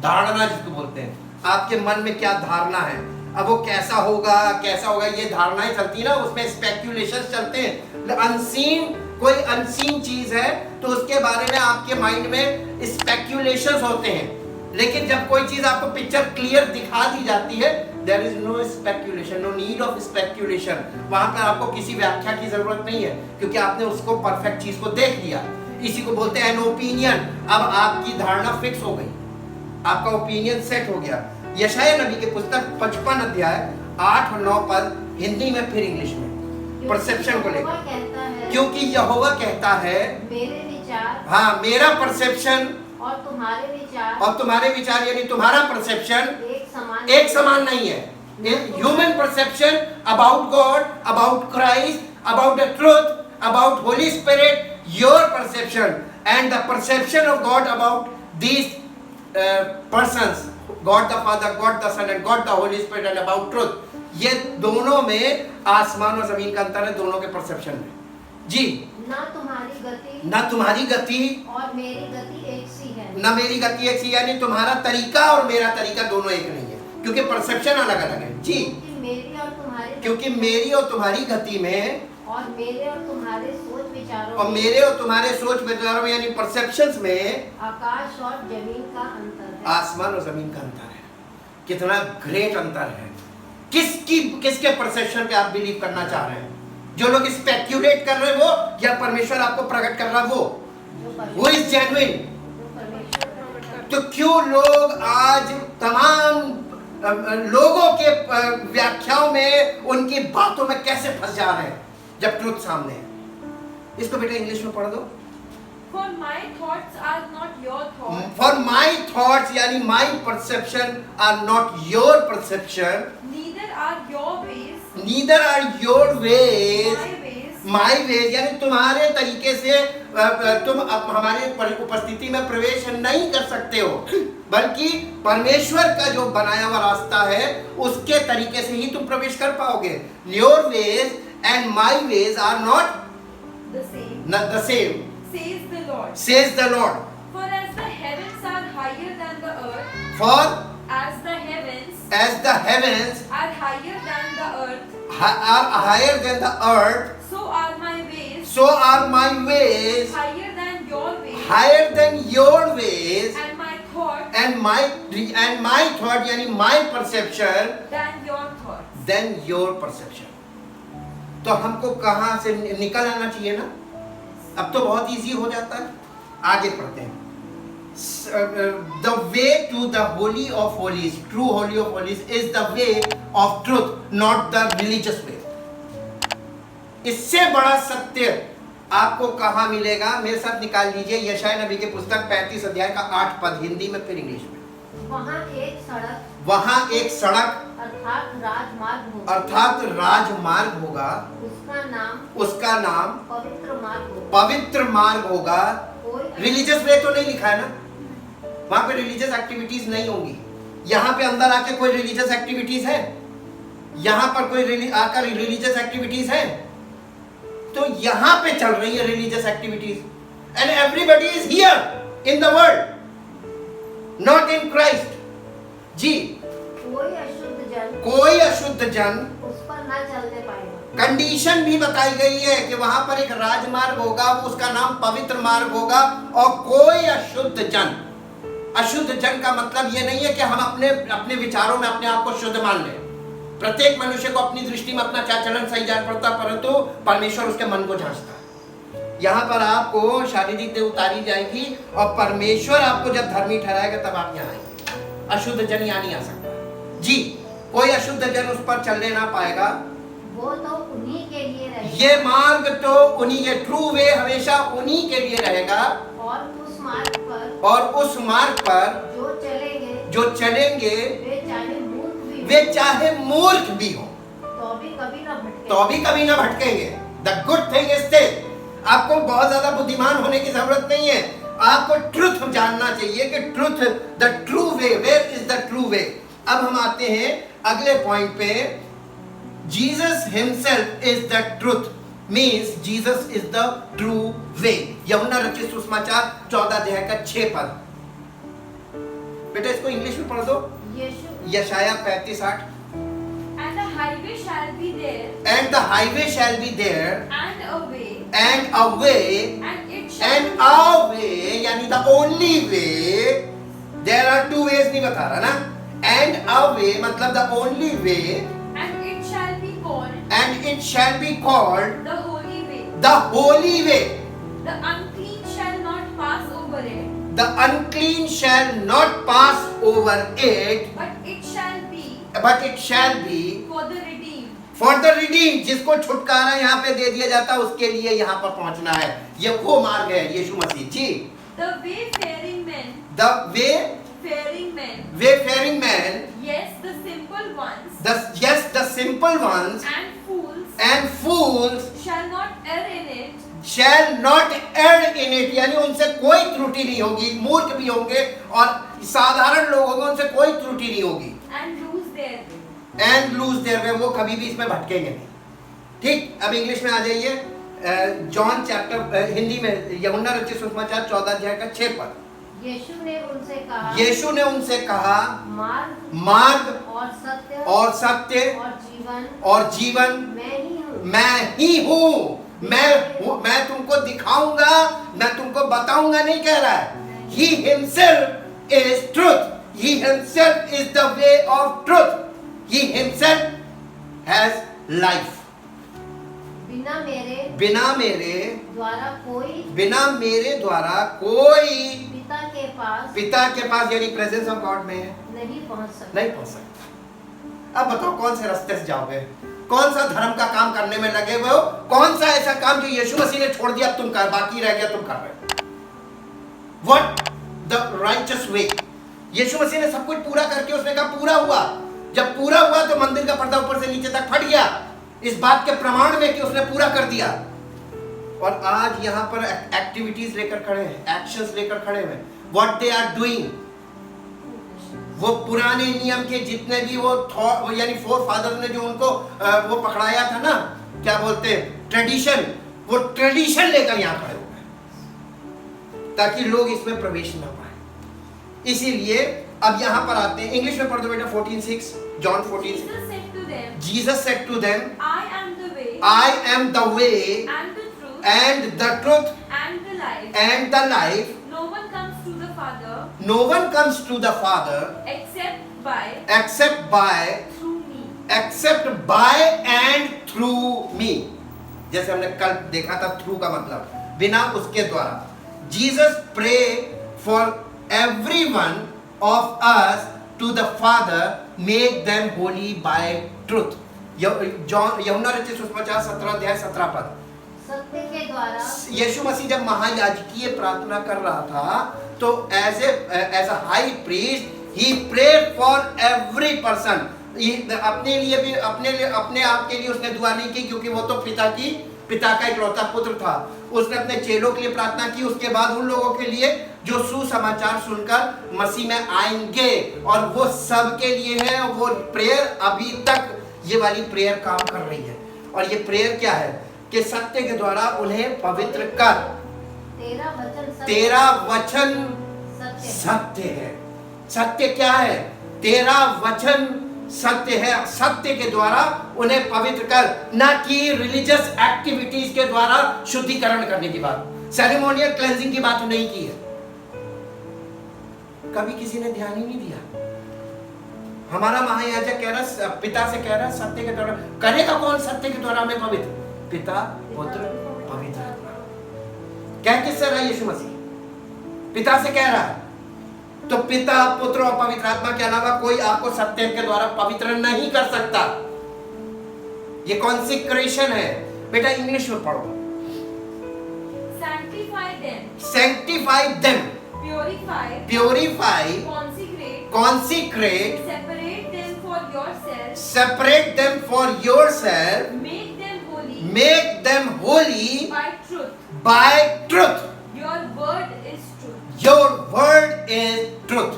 धारणा जिसको बोलते हैं, आपके मन में क्या धारणा है, अब वो कैसा होगा ये धारणाएं चलती ना, उसमें स्पेक्यूलेशंस चलते हैं. अनसीन, कोई अनसीन चीज है तो उसके बारे में आपके माइंड में स्पेक्यूलेशंस होते हैं. लेकिन जब कोई चीज आपको पिक्चर क्लियर दिखा दी जाती है, there is no speculation, no need of speculation. वहां पर आपको किसी व्याख्या की जरूरत नहीं है, क्योंकि आपने उसको परफेक्ट चीज को देख लिया. इसी को बोलते हैं एन ओपिनियन. अब आपकी धारणा फिक्स हो गई, आपका ओपिनियन सेट हो गया. यशायाह नबी की पुस्तक 55 अध्याय 8 और 9 पर हिंदी में फिर इंग्लिश में परसेप्शन को लेकर, क्योंकि यहोवा कहता है मेरे विचार, हाँ, मेरा परसेप्शन और तुम्हारे विचार यानी तुम्हारा परसेप्शन एक समान नहीं है. Human perception about God, about Christ, about the truth, about Holy Spirit, your perception and the perception of God about these persons, God the Father, God the Son and God the Holy Spirit and about truth. ये दोनों में आसमान और जमीन का अंतर है, दोनों के परसेप्शन में. जी, ना तुम्हारी गति और मेरी गति एक सी है. ना मेरी गति एक सी, यानी तुम्हारा तरीका और मेरा तरीका दोनों एक नहीं है, क्योंकि परसेप्शन अलग अलग है. जी, क्योंकि मेरी और तुम्हारी गति में और मेरे और तुम्हारे सोच विचारों में यानी परसेप्शंस में आकाश और जमीन का अंतर है. आसमान और जमीन का अंतर है. कितना ग्रेट अंतर है। किसके परसेप्शन पे आप बिलीव करना चाह रहे हैं? जो लोग स्पेक्यूलेट कर रहे हैं वो, या परमेश्वर आपको प्रकट कर रहा है वो इज जेन्युइन? तो क्यों लोग आज तमाम लोगों के व्याख्याओं में, उनकी बातों में कैसे फंस जा रहे हैं जब ट्रुथ सामने है? इसको बेटा इंग्लिश में पढ़ दो। For my thoughts are not your thoughts. For my thoughts यानी my perception are not your perception. Neither are your ways. Neither are your ways. My ways. My ways यानी तुम्हारे तरीके से तुम अब हमारे उपस्थिति में प्रवेश नहीं कर सकते हो, बल्कि परमेश्वर का जो बनाया हुआ रास्ता है उसके तरीके से ही तुम प्रवेश कर पाओगे। Your ways and my ways are not The same. not the same, Says the Lord. says the Lord. For as the heavens are higher than the earth, For as the heavens as the heavens are higher than the earth, are higher than the earth, so are my ways so are my ways higher than your ways, higher than your ways, and my thoughts and my thought यानी my perception than your thoughts. than your perception. तो हमको कहां से निकल आना चाहिए ना? अब तो बहुत इजी हो जाता है। आगे पढ़ते हैं। The way to the holy of holies, true holy of holies is the way of truth, not the religious way. इससे बड़ा सत्य आपको कहां मिलेगा? मेरे साथ निकाल लीजिए यशायाह नबी के पुस्तक 35 अध्याय का 8 पद, हिंदी में फिर इंग्लिश में। वहां एक सड़क अर्थात राजमार्ग होगा, उसका नाम पवित्र मार्ग होगा। रिलीजियस वे तो नहीं लिखा है ना, वहां पे रिलीजियस एक्टिविटीज नहीं होंगी। यहाँ पे अंदर आके कोई रिलीजियस एक्टिविटीज है? यहाँ पर कोई आकर रिलीजियस एक्टिविटीज है? तो यहाँ पे चल रही है religious activities, and everybody is here in the world, not in Christ. जी, कोई अशुद्ध जन उस पर ना चलने पाएगा। कंडीशन भी बताई गई है कि वहां पर एक राजमार्ग होगा, उसका नाम पवित्र मार्ग होगा, और कोई अशुद्ध जन। अशुद्ध जन का मतलब यह नहीं है कि हम अपने विचारों में अपने आप को शुद्ध मान लें। प्रत्येक मनुष्य को अपनी दृष्टि में अपना चाल चलन सही जान पड़ता, परंतु परमेश्वर उसके मन को जांचता है। यहाँ पर आपको शारीरिक देह उतारी जाएगी और परमेश्वर आपको जब धर्मी ठहराएगा तब आप यहाँ आएंगे। अशुद्ध जन यहाँ नहीं आ सकता। जी, कोई अशुद्ध जन उस पर चलने ना पाएगा। वो तो उन्हीं के लिए रहेगा। ये मार्ग तो उन्हीं के, ट्रू वे हमेशा उन्हीं के लिए रहेगा। और उस मार्ग पर जो चलेंगे वे चाहे मूर्ख भी हो तो भी कभी ना भटकेंगे। The good thing is this, आपको बहुत ज्यादा बुद्धिमान होने की जरूरत नहीं है। आपको ट्रुथ जानना चाहिए कि truth, the true way, where is the true way. अब हम आते हैं अगले पॉइंट पे। Jesus himself is the truth, means Jesus is the true way. यूहन्ना रचित सुसमाचार 14 अध्याय का 6 पद। बेटा इसको इंग्लिश में पढ़ दो। यशायाह 35:8। And the highway shall be there, And the highway shall be there, and a way, and a way, and it shall and a way यानी the only way। There are two ways नहीं बता रहा ना। And a way मतलब the only way, and it shall be called and it shall be called the holy way. the holy way. The unclean shall not pass over it, The unclean shall not pass over it, but it shall be for the redeemed. For the redeemed, जिसको छुटकारा यहाँ पे दे दिया जाता है उसके लिए यहाँ पर पहुंचना है। ये वो मार्ग है यीशु मसीह। जी, The wayfaring men, the faring men, wayfaring man, yes, the simple ones, the simple ones and fools shall not err in it, यानी उनसे कोई त्रुटि नहीं होगी। मूर्ख भी होंगे और साधारण लोग होंगे, उनसे कोई त्रुटि नहीं होगी। and lose their way. वो कभी भी इसमें भटकेंगे नहीं। ठीक, अब इंग्लिश में आ जाइए। जॉन चैप्टर, हिंदी में यूहन्ना रचित सुसमाचार 14 अध्याय का 6 पद। यीशु ने उनसे कहा मार्ग और सत्य और जीवन मैं ही हूँ। मैं तुमको दिखाऊंगा, मैं तुमको बताऊंगा नहीं कह रहा है। He himself is truth, He himself is the way of truth. He himself has life. बिना मेरे बिना मेरे द्वारा कोई पिता के पास यानी प्रेजेंस ऑफ गॉड में है नहीं पहुंच सकता। अब बताओ कौन से रास्ते से जाओगे? कौन सा धर्म का काम करने में लगे हुए हो? कौन सा ऐसा काम जो यीशु मसीह ने छोड़ दिया तुम कर, बाकी रह गया तुम कर रहे हो? What the righteous way? यीशु मसीह ने सब कुछ पूरा करके उसने कहा पूरा हुआ। जब पूरा हुआ तो मंदिर का पर्दा ऊपर से नीचे तक फट गया, इस बात के प्रमाण में कि उसने पूरा कर दिया। और आज यहाँ पर एक्टिविटीज लेकर खड़े हैं, एक्शंस लेकर खड़े हैं। What they are doing, वो पुराने नियम के जितने भी वो यानी फोर फादर्स ने जो उनको वो पकड़ाया था ना, क्या बोलते हैं, ट्रेडिशन, वो ट्रेडिशन लेकर यहाँ खड़े हो गए ताकि लोग इसमें प्रवेश न पाए। इसीलिए अब यहाँ पर आते हैं, इंग्लिश में पढ़ दो बेटा 14:6, John 14:6। Jesus said to them, I am the way, I am the way and the truth, and the truth and the life. and the life. No one comes to the Father No one comes to the Father except by through me. except by and through me. जैसे हमने कल देखा था, through का मतलब बिना, उसके द्वारा। Jesus pray for everyone of us to the Father, make them holy by truth. यूहन्ना रचित सुसमाचार 17 अध्याय 17 पद। सत्य के द्वारा यीशु मसीह जब महायाजकीय प्रार्थना कर रहा था तो as a high priest he prayed for every person. अपने लिए भी अपने आप के लिए उसने दुआ नहीं की, क्योंकि वो तो पिता का इकलौता पुत्र था। उसने अपने चेलों के लिए प्रार्थना की, उसके बाद उन लोगों के लिए जो सुसमाचार सुनकर मसीह में आएंगे, और वो सब के लिए है। और वो प्रेयर अभी तक ये वाली प्रेयर काम कर रही है। और ये प्रेयर क्या है कि सत्य के द्वारा उन्हें पवित्र कर। तेरा वचन सत्य है। सत्य क्या है? तेरा वचन सत्य है। सत्य के द्वारा उन्हें पवित्र कर, न कि रिलीजियस एक्टिविटीज के द्वारा शुद्धिकरण करने की बात, सेरेमोनियल क्लेंजिंग की बात नहीं की है। कभी किसी ने ध्यान ही नहीं दिया। हमारा महायाजक कह रहा, पिता से कह रहा, सत्य के द्वारा। करेगा कौन सत्य के द्वारा हमें पवित्र? पिता, पुत्र, पवित्र आत्मा। कह किससे रहा यीशु मसीह? पिता से कह रहा है। तो पिता, पुत्र और पवित्र आत्मा के अलावा कोई आपको सत्य के द्वारा पवित्र नहीं कर सकता। ये कॉन्सिक्रेशन है। बेटा इंग्लिश में पढ़ो। Sanctify them, purify, consecrate, separate them for yourself, make them holy by truth. Your word is truth.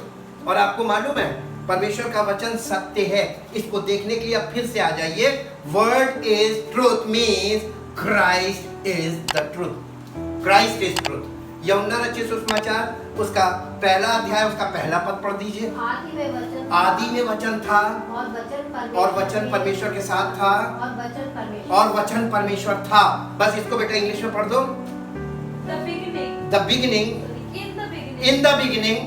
और आपको मालूम है परमेश्वर का वचन सत्य है। इसको देखने के लिए आप फिर से आ जाइए। Word is truth means Christ is the truth. Christ is truth. यूहन्ना रचित सुसमाचार उसका पहला अध्याय उसका पहला पद पढ़ दीजिए। आदि में वचन था और वचन परमेश्वर के साथ था और वचन परमेश्वर था। बस इसको बेटा इंग्लिश में पढ़ दो। In the beginning,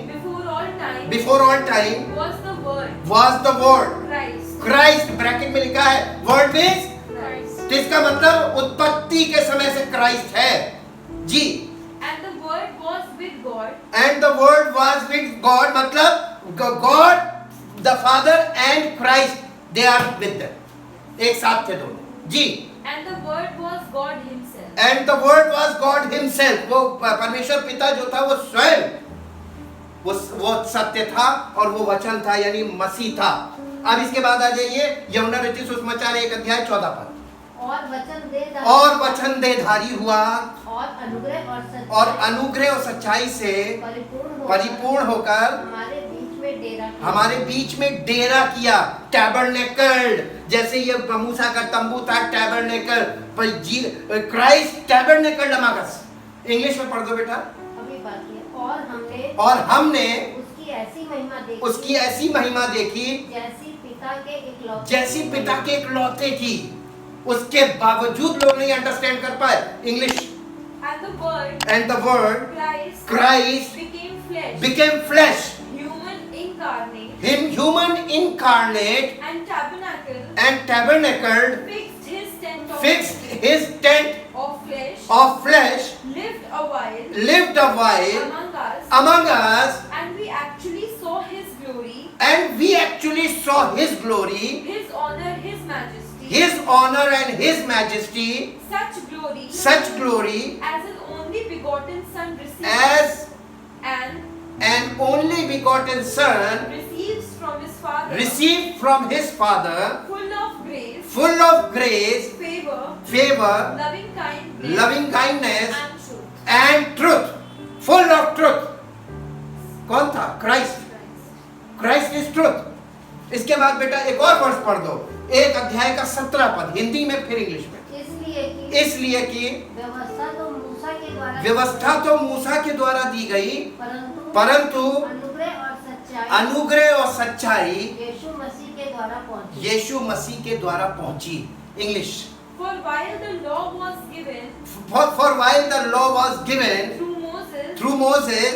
before all time, was the word. Christ bracket में लिखा है। Word means, तो इसका मतलब उत्पत्ति के समय से क्राइस्ट है जी। And the word was with God. And the word was with God मतलब God, the Father and Christ, they are with them. एक साथ थे दोनों जी। And the word was God himself. And the word was God himself. वो परमेश्वर पिता जो था वो स्वयं वो सत्य था और वो वचन था यानी मसीह था। अब इसके बाद आ जाइए यूहन्ना रचित सुसमाचार 1 अध्याय 14 पद। और वचन देहधारी हुआ और अनुग्रह और सच्चाई से परिपूर्ण होकर हमारे बीच में डेरा किया। टैबरनेकल्ड, जैसे ये मूसा का तंबू था टैबरनेकल, पर क्राइस्ट टैबरनेकल्ड अमंग। इंग्लिश में पढ़ दो बेटा। और हमने उसकी ऐसी महिमा देखी जैसी पिता के इकलौते की। उसके बावजूद लोग नहीं अंडरस्टैंड कर पाए English. And the word Christ became flesh, incarnate Him human incarnate and tabernacle and tabernacled, fixed his tent of fixed his tent flesh, of flesh, lived a while lived a while among us, among us, and we actually saw his glory, and we actually saw his glory, his honor, his majesty, his honor and his majesty, such glory as as an only begotten son receives, and an only begotten son receives from his father, received from his father, full of grace, favor, loving kindness and truth. and truth, full of truth. कौन था? Christ. Christ is truth. इसके बाद बेटा एक और वर्ष पढ़ दो, 1 अध्याय का 17 पद, हिंदी में फिर इंग्लिश में। इसलिए कि व्यवस्था तो मूसा के द्वारा दी गई, परंतु अनुग्रह और सच्चाई यीशु मसीह के द्वारा पहुंची। English. For while the law was given through Moses,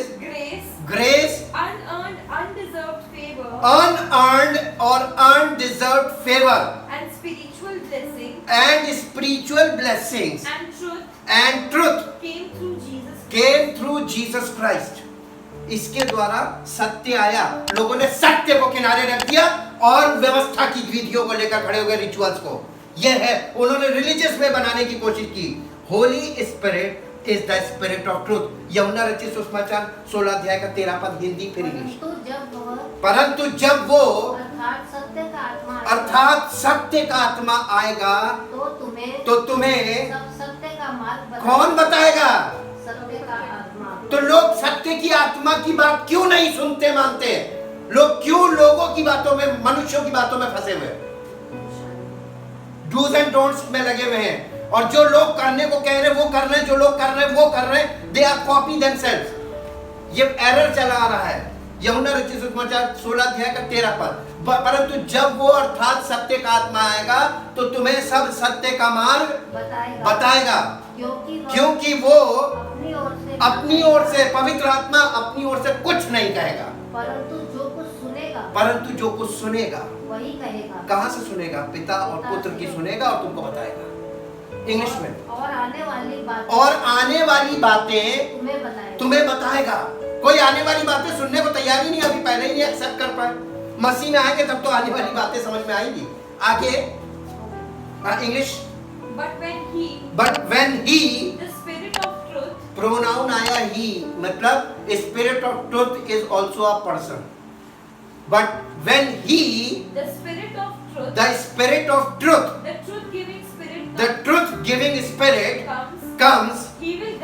grace, unearned, undeserved favor, unearned or undeserved favor, and spiritual blessing, and spiritual blessings and truth came came through Jesus Christ. इसके द्वारा सत्य आया, लोगों ने सत्य को किनारे रख दिया और व्यवस्था की विधियों को लेकर खड़े हो गए, रिचुअल्स को। यह है, उन्होंने रिलीजियस में बनाने की कोशिश की। Holi spirit is the spirit of truth. यूहन्ना रचित सुसमाचार 16 अध्याय का 13 पद, हिंदी फिर इंग्लिश। परंतु जब वो अर्थात सत्य का आत्मा आएगा तो तुम्हें कौन बताएगा? तो लोग सत्य की आत्मा की बात क्यों नहीं सुनते, मानते? लोग क्यों लोगों की बातों में, मनुष्यों की बातों में फंसे हुए, डूज एंड डोंट्स में लगे हुए हैं, और जो लोग करने को कह रहे हैं वो कर रहे हैं, जो लोग कर रहे हैं वो कर रहे हैं, दे आर कॉपी देमसेल्व्स। ये एरर चला आ रहा है। यूहन्ना रचित सुसमाचार 16 अध्याय का 13 पद, परंतु जब वो अर्थात सत्य का आत्मा आएगा तो तुम्हें सब सत्य का मार्ग बताएगा, क्योंकि वो अपनी ओर से, पवित्र आत्मा अपनी ओर से कुछ नहीं कहेगा, परंतु जो कुछ सुनेगा वही कहेगा। कहां से सुनेगा? पिता और पुत्र की सुनेगा और तुमको बताएगा। इंग्लिश में। और आने वाली बातें तुम्हें बताएगा। कोई आने वाली बातें सुनने को तैयार ही नहीं, अभी पहले ही नहीं एक्सेप्ट कर पाए। मसीह में आएंगे तब तो आने वाली बातें समझ में आएंगी। आगे English. But when he, the spirit of truth, pronoun आया ही, मतलब spirit of truth is also a person. But when he, the spirit of truth, the spirit of truth, the truth-giving spirit, the truth giving spirit comes, he will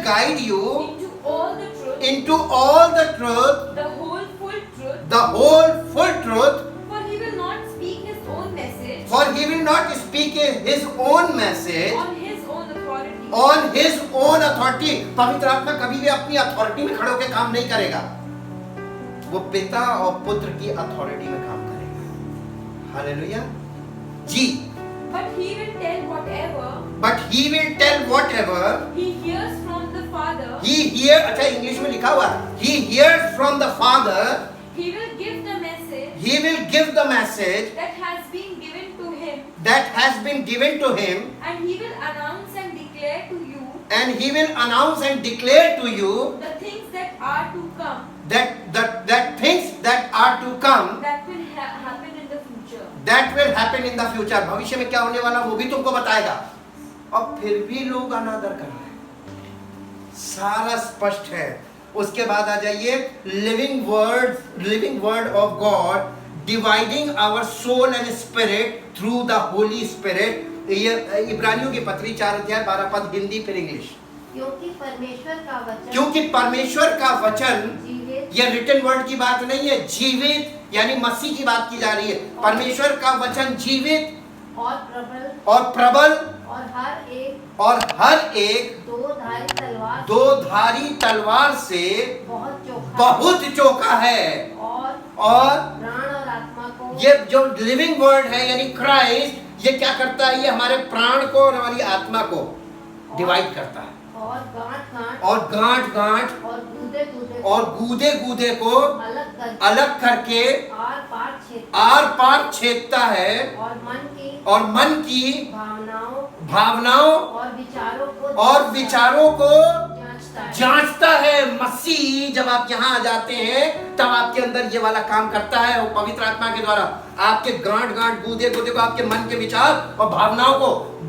guide you into all the truth, into all the truth, the whole full truth, the whole full truth, for he will not speak his own message, for he will not speak his own message on his own authority, on his own authority। पवित्र आत्मा कभी भी अपनी authority में खड़े होकर काम नहीं करेगा, वो पिता और पुत्र की अथॉरिटी में काम करेगा। हालेलुया जी। but he will tell whatever he hears from the Father, अच्छा इंग्लिश में लिखा हुआ है, he hears from the Father, he will give the message that has been given to him, and he will announce and declare to you the things that are to come, that things that are to come, that will happen in the future, that will happen in the future। भविष्य में क्या होने वाला वो भी तुमको बताएगा। अब फिर भी लोग अनादर कर रहे हैं, सारा स्पष्ट है। उसके बाद आ जाइए, living word of God dividing our soul and spirit through the Holy Spirit. ये इब्रानियों की पत्री 4 अध्याय 12 पद, हिंदी फिर इंग्लिश। क्योंकि परमेश्वर का वचन, ये रिटन वर्ड की बात नहीं है, जीवित यानी मसीह की बात की जा रही है। परमेश्वर का वचन जीवित और प्रबल और हर एक दो धारी तलवार से बहुत चौका है, और प्राण और आत्मा को, ये जो लिविंग वर्ड है यानी क्राइस्ट, ये क्या करता है? ये हमारे प्राण को और हमारी आत्मा को डिवाइड करता है। और गांठ गांठ और गांठ गांठ और गूदे गूदे और गूदे गूदे को अलग करके आर पार आर पार छेद छेदता है और मन की भावनाओं और विचारों को जांचता है। मसीह जब आप यहाँ आ जाते हैं तब आपके अंदर ये वाला काम करता है, वो पवित्र आत्मा के द्वारा आपके गांठ गांठ गूदे गूदे को, आपके मन के विचार और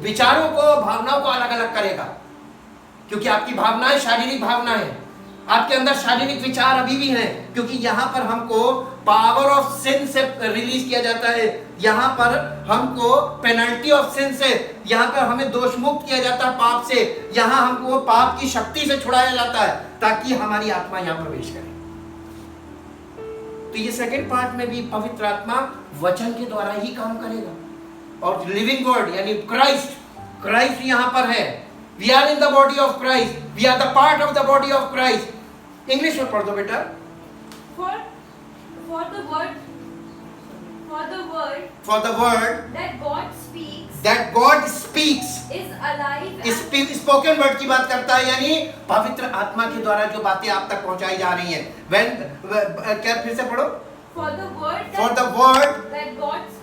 विचारों को भावनाओं को अलग अलग करेगा, क्योंकि आपकी भावनाएं शारीरिक भावनाएं हैं, आपके अंदर शारीरिक विचार अभी भी हैं, क्योंकि यहाँ पर हमको पावर ऑफ सिन से रिलीज किया जाता है, यहाँ पर हमको पेनल्टी ऑफ सिन से, यहाँ पर हमें दोष मुक्त किया जाता है पाप से, यहाँ हमको पाप की शक्ति से छुड़ाया जाता है ताकि हमारी आत्मा यहाँ प्रवेश करे। तो ये सेकंड पार्ट में भी पवित्र आत्मा वचन के द्वारा ही काम करेगा। और लिविंग गॉड यानी क्राइस्ट यहाँ पर है। We are in the body of Christ, we are the part of the body of Christ. English में पढ़ दो बेटा। For the word that God speaks is alive spoken word की बात करता है, यानी पवित्र आत्मा के द्वारा जो बातें आप तक पहुंचाई जा रही हैं। क्या फिर से पढ़ो। For the word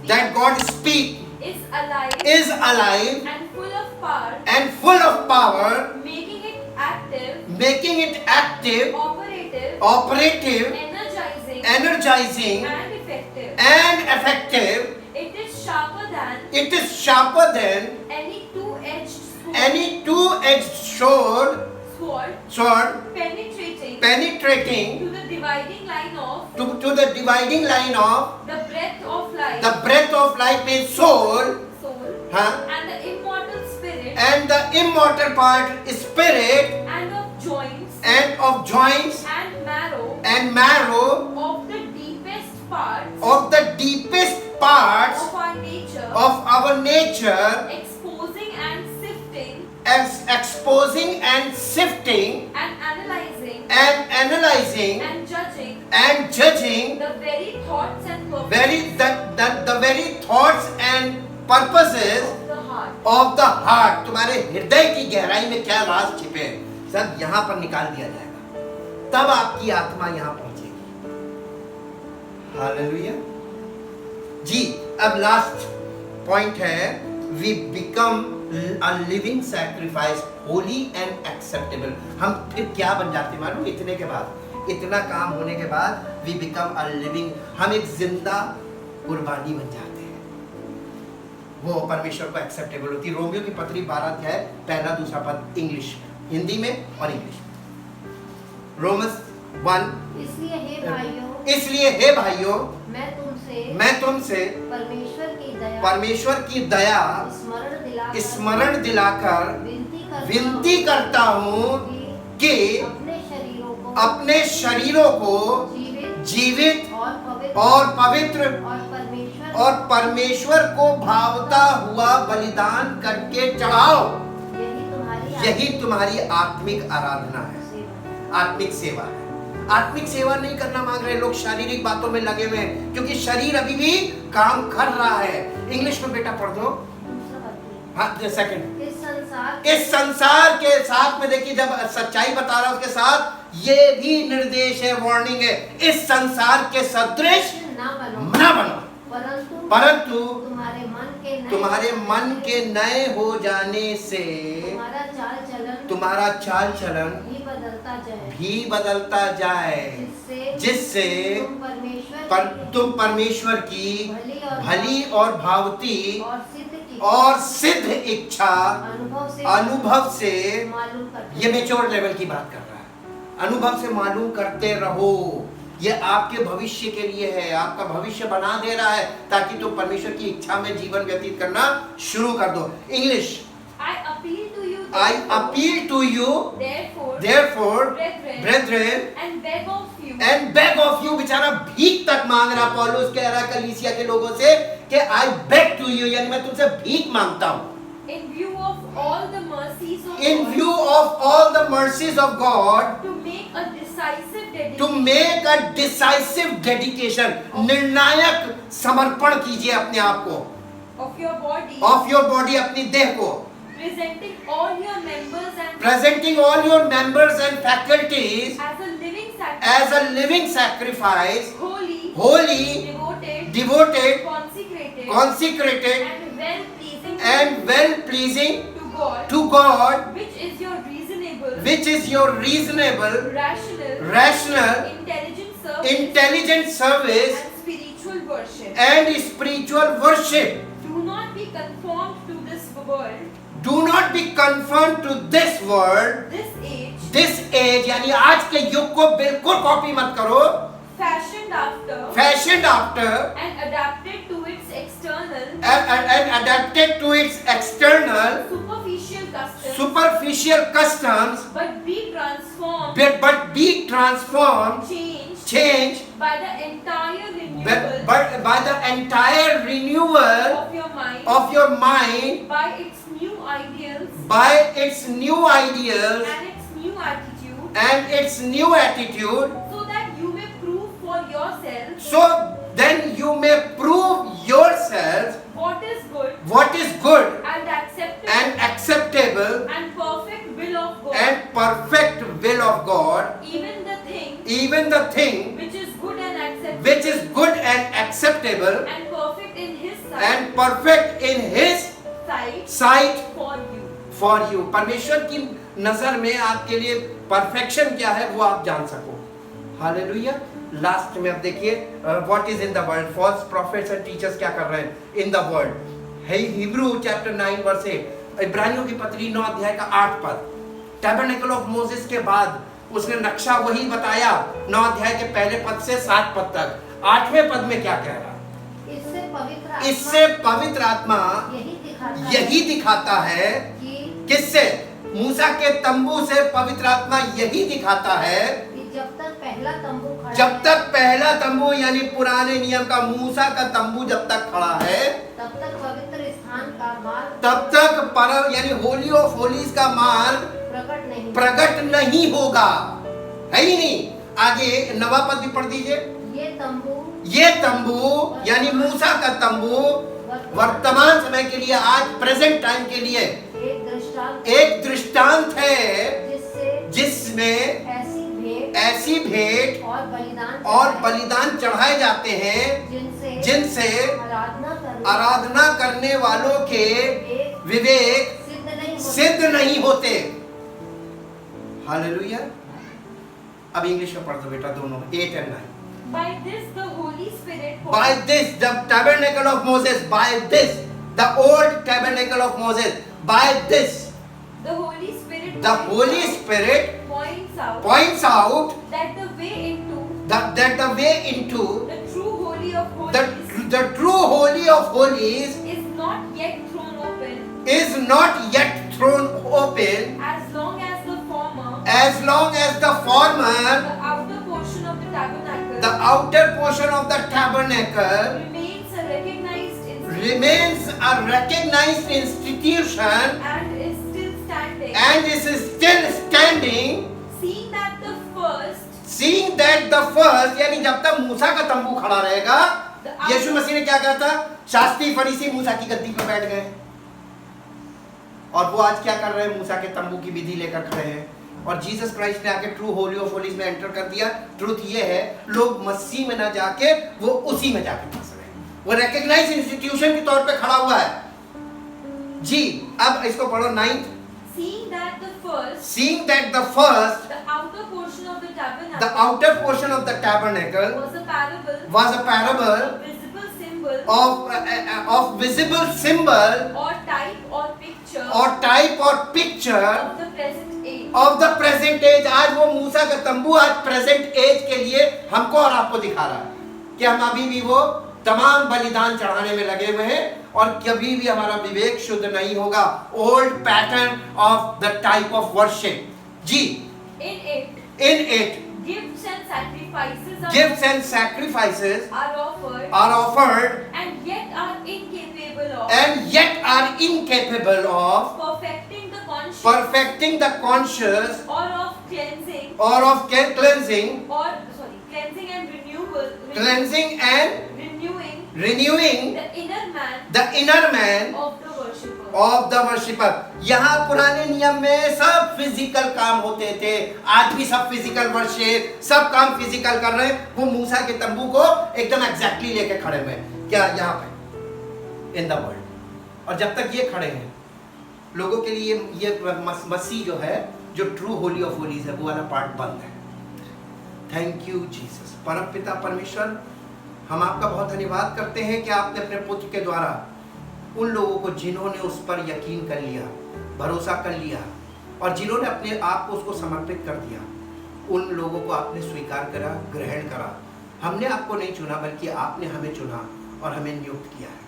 that God speaks is alive and full of power, making it active, operative, energizing and effective. It is sharper than any two-edged sword penetrating to the dividing line of the breath of life in soul, huh? and the immortal spirit, and the immortal part spirit and of joints and marrow of the deepest parts of our nature, exposing and sifting and analyzing and judging the very thoughts and purposes the heart. of the heart. तुम्हारे हृदय की गहराई में क्या राज छिपे हैं सब यहाँ पर निकाल दिया जाएगा, तब आपकी आत्मा यहाँ पहुंचेगी। हालेलुया जी। अब लास्ट पॉइंट है, we become a living sacrifice, holy and acceptable. हम फिर क्या बन जाते हैं मालूम? इतने के बाद, इतना काम होने के बाद वी बिकम अ लिविंग, हम एक जिंदा कुर्बानी बन जाते हैं। वो परमेश्वर को एक्सेप्टेबल होती है। रोमियो की पत्री 12 अध्याय पहला दूसरा पद, इंग्लिश, हिंदी में और इंग्लिश। रोमस 1। इसलिए हे भाइयों मैं तुमसे परमेश्वर की दया स्मरण दिलाकर विनती करता हूँ कि अपने शरीरों को जीवित और पवित्र और परमेश्वर को भावता हुआ बलिदान करके चढ़ाओ। यही तुम्हारी आत्मिक आराधना है, आत्मिक सेवा है। आत्मिक सेवा नहीं करना मांग रहे लोग, शारीरिक बातों में लगे हुए हैं, क्योंकि शरीर अभी भी काम कर रहा है। इंग्लिश में बेटा पढ़ दो। हाँ, सेकंड। इस संसार के साथ में देखिए, जब सच्चाई बता रहा है उसके साथ ये भी निर्देश है, वार्निंग है, इस संसार के सदृश ना बनो, परंतु तुम्हारे मन के नए हो जाने से तुम्हारा चाल चलन भी बदलता जाए, जिससे तुम परमेश्वर की भली और भावती और सिद्ध इच्छा अनुभव से, ये मेच्योर लेवल की बात कर रहा है, अनुभव से मालूम करते रहो। ये आपके भविष्य के लिए है, आपका भविष्य बना दे रहा है ताकि तुम परमेश्वर की इच्छा में जीवन व्यतीत करना शुरू कर दो। English. I appeal to you therefore brethren and beg of you, बेचारा भीख तक मांग रहा पौलुस, कह रहा कलीसिया के लोगों से कि I beg to you, यानी मैं तुमसे भीख मांगता हूँ। In view of all the mercies of God, to make a decisive dedication, निर्णायक समर्पण कीजिए अपने आप को, of your body, अपनी देह को, presenting all your members and presenting all your members and faculties as a living sacrifice, as a living sacrifice, holy, holy, devoted, devoted, consecrated, consecrated, and well pleasing and well pleasing to God, to God, which is your reasonable, which is your reasonable, rational, intelligent service intelligent service and spiritual worship. and spiritual worship. Do not be conformed to this world, Do not be conformed to this world, this age, this age, यानी आज के युग को बिल्कुल copy मत करो, fashioned after fashioned after and adapted to its external, and adapted to its external, superficial customs, superficial customs, but be transformed, but be transformed, changed changed by the entire renewal by the entire renewal of your mind, of your mind, by its new ideals by its new ideals and its new attitude, and its new attitude, so that you may prove for yourselves so then you may prove yourselves what is good what is good and acceptable and acceptable and perfect will of God, and perfect will of God, even the thing which which is good and acceptable is good and acceptable and perfect in His sight, and perfect in His sight for you. for you. परमेश्वर की नजर में आपके लिए perfection क्या है वो आप जान सको. हालेलुया. लास्ट में अब देखिए what is in the world. False prophets and teachers क्या कर रहे हैं इन द वर्ल्ड. है हिब्रू चैप्टर 9 वर्स 8, इब्रानियों की पत्री 9 अध्याय का 8 पद. टैबरनेकल ऑफ मोसेस के बाद उसने नक्शा वही बताया 9 अध्याय के पहले पद से 7 पद तक. 8वें पद में क्या कह रहा है? इससे पवित्र आत्मा यही दिखाता है कि किससे? मूसा के तंबू से पवित्र आत्मा यही दिखाता है जब तक पहला तंबू खड़ा जब है, तक पहला तंबू यानी पुराने नियम का मूसा का तंबू जब तक खड़ा है तब तक पवित्र स्थान का मार्ग तब तक परम यानी होली ऑफ होलीज का मार्ग प्रकट नहीं होगा. है ही नहीं. आगे 9वां पद भी पढ़ दीजिए. ये तंबू यानी मूसा का तंबू वर्तमान समय के लिए, आज प्रेजेंट टाइम के लिए एक दृष्टांत है जिसमें ऐसी भेंट और बलिदान चढ़ाए जाते हैं जिनसे आराधना करने वालों के विवेक सिद्ध नहीं होते. हालेलुया. अब इंग्लिश में पढ़ दो बेटा दोनों 8 और 9. By this the Holy Spirit By this the tabernacle of Moses, by this the old tabernacle of Moses, by this the Holy Spirit points out that the way into that the way into the true holy of holies the true holy of holies is not yet thrown open, is not yet thrown open, as long as the former, the outer portion of the tabernacle, the outer portion of the tabernacle remains a recognized institution and is still standing, and is still standing, seeing that the first यानी जब तक मूसा का तंबू खड़ा रहेगा. यीशु मसीह ने क्या कहा था? शास्त्री फरीसी मूसा की गद्दी पर बैठ गए और वो आज क्या कर रहे हैं? मूसा के तंबू की विधि लेकर खड़े हैं. और जीसस क्राइस्ट ने आके ट्रू होली ऑफ होलीज में एंटर कर दिया. ट्रूथ ये है लोग मसीह में ना जाके वो उसी में जाके फंस रहे हैं. वो रिकॉग्नाइज्ड इंस्टीट्यूशन के तौर पे खड़ा हुआ है जी. अब इसको पढ़ो 9th. seeing that the first the outer portion of the tabernacle, the outer portion of the tabernacle was a parable, a visible symbol of visible symbol or type or picture of the present age. आज वो मूसा का तंबू आज present as के लिए हमको और आपको दिखा रहा है कि हम अभी भी वो तमाम बलिदान चढ़ाने में लगे हुए हैं और कभी भी हमारा विवेक शुद्ध नहीं होगा. Old pattern of the type of worship जी. In it gifts and sacrifices are offered and yet are incapable of perfecting the conscience or of cleansing cleansing and renewing renewing the inner man of the worshipper. Of the worshipper. यहाँ पुराने नियम में सब physical काम होते थे, आज भी सब फिजिकल वर्शिप, सब काम फिजिकल कर रहे हैं। वो मूसा के तंबू को एकदम एग्जैक्टली लेके खड़े हुए हैं, क्या यहाँ पे इन द वर्ल्ड। और जब तक ये खड़े हैं लोगों के लिए ये मसीह जो है, जो ट्रू होली ऑफ होलीज है, वो वाला पार्ट बंद है। Thank you Jesus. परम पिता परमेश्वर, हम आपका बहुत धन्यवाद करते हैं कि आपने अपने पुत्र के द्वारा उन लोगों को जिन्होंने उस पर यकीन कर लिया, भरोसा कर लिया और जिन्होंने अपने आप को उसको समर्पित कर दिया, उन लोगों को आपने स्वीकार करा, ग्रहण करा। हमने आपको नहीं चुना बल्कि आपने हमें चुना और हमें नियुक्त किया है।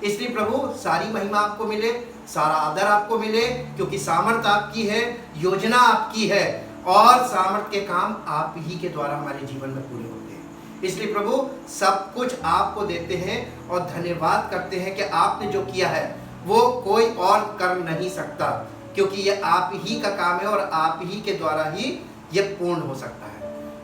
इसलिए प्रभु सारी महिमा आपको मिले, सारा आदर आपको मिले, क्योंकि सामर्थ आपकी है, योजना आपकी है और सामर्थ के काम आप ही के द्वारा हमारे जीवन में पूरे होते हैं। इसलिए प्रभु सब कुछ आपको देते हैं और धन्यवाद करते हैं कि आपने जो किया है वो कोई और कर नहीं सकता, क्योंकि ये आप ही का काम है और आप ही के द्वारा ही ये पूर्ण हो सकता है।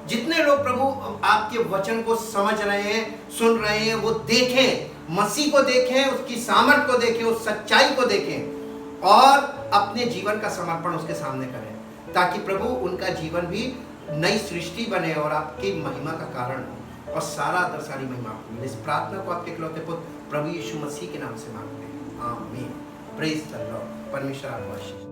जितने लोग प्रभु आपके वचन को समझ रहे हैं, सुन रहे हैं, वो देखें, मसीह को देखें, उसकी सामर्थ को देखें, उस सच्चाई को देखें और अपने जीवन का समर्पण उसके सामने करें, ताकि प्रभु उनका जीवन भी नई सृष्टि बने और आपकी महिमा का कारण हो और सारा आदर सारी महिमा आपको मिले। इस प्रार्थना को आपके इकलौते पुत्र प्रभु यीशु मसीह के नाम से मांगते हैं, आमीन। Praise the Lord. परमेश्वर आपको आशीष